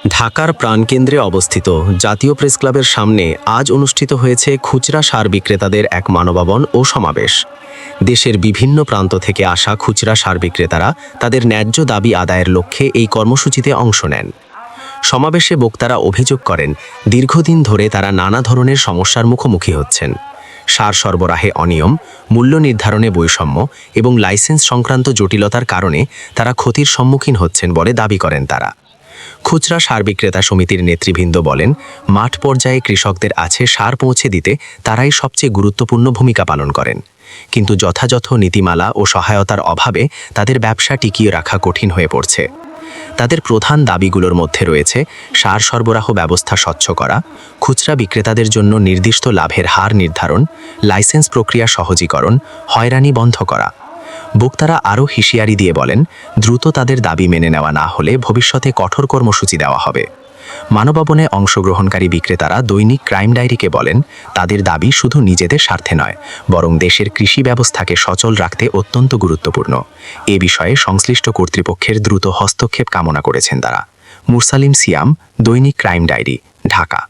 ঢাকার প্রাণকেন্দ্রে অবস্থিত জাতীয় প্রেস ক্লাবের সামনে আজ অনুষ্ঠিত হয়েছে খুচরা সার বিক্রেতাদের এক মানবাবন ও সমাবেশ। দেশের বিভিন্ন প্রান্ত থেকে আসা খুচরা সার বিক্রেতারা তাদের ন্যায্য দাবি আদায়ের লক্ষ্যে এই কর্মসূচিতে অংশ নেন। সমাবেশে বক্তারা অভিযোগ করেন, দীর্ঘদিন ধরে তারা নানা ধরনের সমস্যার মুখোমুখি হচ্ছেন। সার সরবরাহে অনিয়ম, মূল্য নির্ধারণে বৈষম্য এবং লাইসেন্স সংক্রান্ত জটিলতার কারণে তারা ক্ষতির সম্মুখীন হচ্ছেন বলে দাবি করেন তারা। খুচরা সার বিক্রেতা সমিতির নেতৃবৃন্দ বলেন, মাঠ পর্যায়ে কৃষকদের আছে সার পৌঁছে দিতে তারাই সবচেয়ে গুরুত্বপূর্ণ ভূমিকা পালন করেন, কিন্তু যথাযথ নীতিমালা ও সহায়তার অভাবে তাদের ব্যবসা টিকিয়ে রাখা কঠিন হয়ে পড়ছে। তাদের প্রধান দাবিগুলোর মধ্যে রয়েছে সার সরবরাহ ব্যবস্থা স্বচ্ছ করা, খুচরা বিক্রেতাদের জন্য নির্দিষ্ট লাভের হার নির্ধারণ, লাইসেন্স প্রক্রিয়া সহজীকরণ, হয়রানি বন্ধ করা। বক্তারা আরও হুঁশিয়ারি দিয়ে বলেন, দ্রুত তাদের দাবি মেনে নেওয়া না হলে ভবিষ্যতে কঠোর কর্মসূচি দেওয়া হবে। মানবাবনে অংশগ্রহণকারী বিক্রেতারা দৈনিক ক্রাইম ডায়েরিকে বলেন, তাদের দাবি শুধু নিজেদের স্বার্থে নয়, বরং দেশের কৃষি ব্যবস্থাকে সচল রাখতে অত্যন্ত গুরুত্বপূর্ণ। এ বিষয়ে সংশ্লিষ্ট কর্তৃপক্ষের দ্রুত হস্তক্ষেপ কামনা করেছেন তারা। মুরসালিম সিয়াম, দৈনিক ক্রাইম ডায়েরি, ঢাকা।